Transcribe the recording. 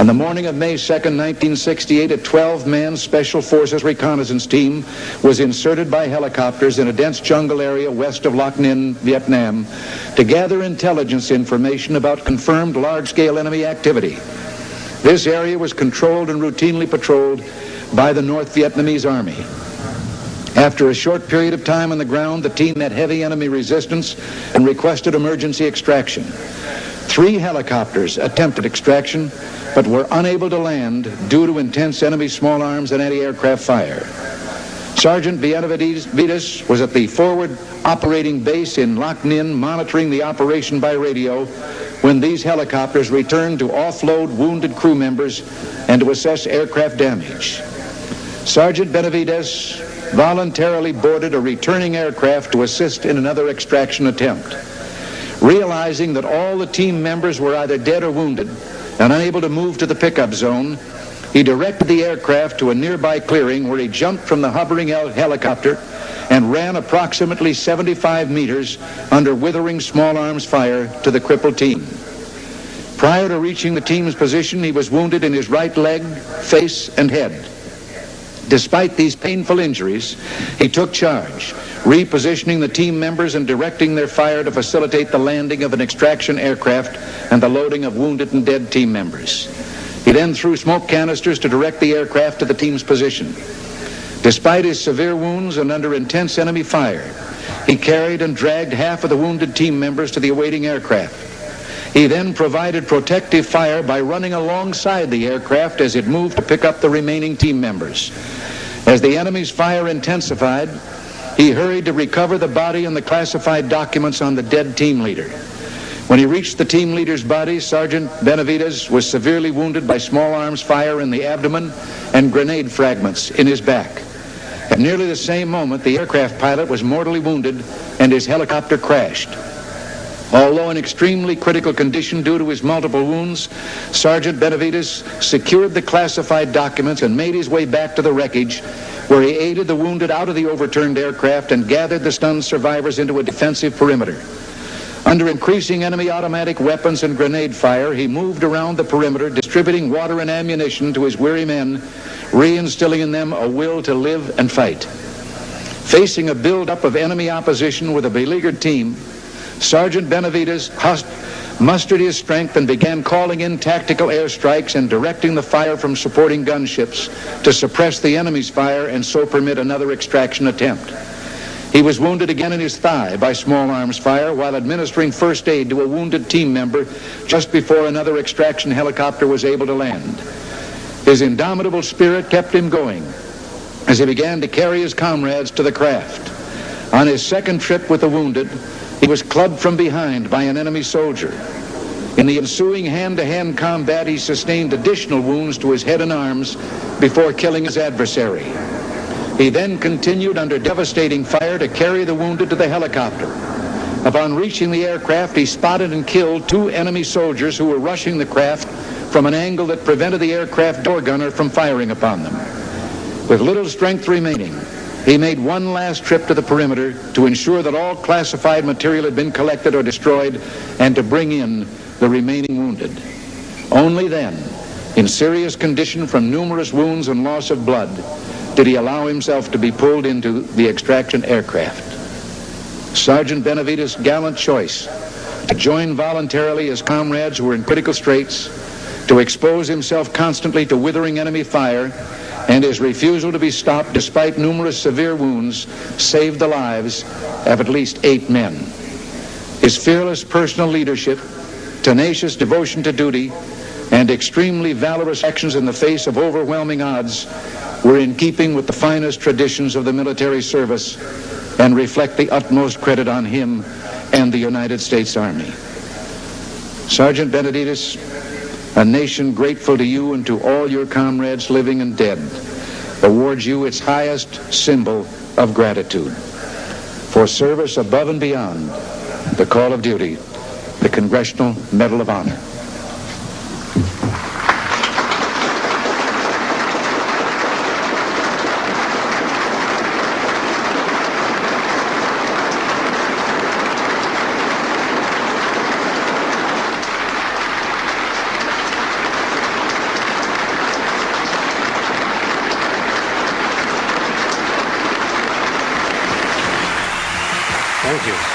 On the morning of May 2nd, 1968, a 12-man Special Forces reconnaissance team was inserted by helicopters in a dense jungle area west of Loc Ninh, Vietnam, to gather intelligence information about confirmed large-scale enemy activity. This area was controlled and routinely patrolled by the North Vietnamese Army. After a short period of time on the ground, the team met heavy enemy resistance and requested emergency extraction. 3 helicopters attempted extraction, but were unable to land due to intense enemy small arms and anti-aircraft fire. Sergeant Benavides was at the forward operating base in Loc Ninh monitoring the operation by radio when these helicopters returned to offload wounded crew members and to assess aircraft damage. Sergeant Benavides voluntarily boarded a returning aircraft to assist in another extraction attempt. Realizing that all the team members were either dead or wounded and unable to move to the pickup zone, he directed the aircraft to a nearby clearing where he jumped from the hovering helicopter and ran approximately 75 meters under withering small arms fire to the crippled team. Prior to reaching the team's position, he was wounded in his right leg, face, and head. Despite these painful injuries, he took charge, repositioning the team members and directing their fire to facilitate the landing of an extraction aircraft and the loading of wounded and dead team members. He then threw smoke canisters to direct the aircraft to the team's position. Despite his severe wounds and under intense enemy fire, he carried and dragged half of the wounded team members to the awaiting aircraft. He then provided protective fire by running alongside the aircraft as it moved to pick up the remaining team members. As the enemy's fire intensified, he hurried to recover the body and the classified documents on the dead team leader. When he reached the team leader's body, Sergeant Benavides was severely wounded by small arms fire in the abdomen and grenade fragments in his back. At nearly the same moment, the aircraft pilot was mortally wounded and his helicopter crashed. Although in extremely critical condition due to his multiple wounds, Sergeant Benavides secured the classified documents and made his way back to the wreckage, where he aided the wounded out of the overturned aircraft and gathered the stunned survivors into a defensive perimeter. Under increasing enemy automatic weapons and grenade fire, he moved around the perimeter, distributing water and ammunition to his weary men, reinstilling in them a will to live and fight. Facing a buildup of enemy opposition with a beleaguered team, Sergeant Benavides mustered his strength and began calling in tactical airstrikes and directing the fire from supporting gunships to suppress the enemy's fire and so permit another extraction attempt. He was wounded again in his thigh by small arms fire while administering first aid to a wounded team member just before another extraction helicopter was able to land. His indomitable spirit kept him going as he began to carry his comrades to the craft. On his second trip with the wounded, he was clubbed from behind by an enemy soldier. In the ensuing hand-to-hand combat, he sustained additional wounds to his head and arms before killing his adversary. He then continued under devastating fire to carry the wounded to the helicopter. Upon reaching the aircraft, he spotted and killed 2 enemy soldiers who were rushing the craft from an angle that prevented the aircraft door gunner from firing upon them. With little strength remaining, he made one last trip to the perimeter to ensure that all classified material had been collected or destroyed and to bring in the remaining wounded. Only then, in serious condition from numerous wounds and loss of blood, did he allow himself to be pulled into the extraction aircraft. Sergeant Benavides' gallant choice to join voluntarily his comrades who were in critical straits, to expose himself constantly to withering enemy fire, and his refusal to be stopped despite numerous severe wounds saved the lives of at least 8 men. His fearless personal leadership, tenacious devotion to duty, and extremely valorous actions in the face of overwhelming odds were in keeping with the finest traditions of the military service and reflect the utmost credit on him and the United States Army. Sergeant Benavides, a nation grateful to you and to all your comrades living and dead, awards you its highest symbol of gratitude. For service above and beyond the call of duty, the Congressional Medal of Honor. Thank you.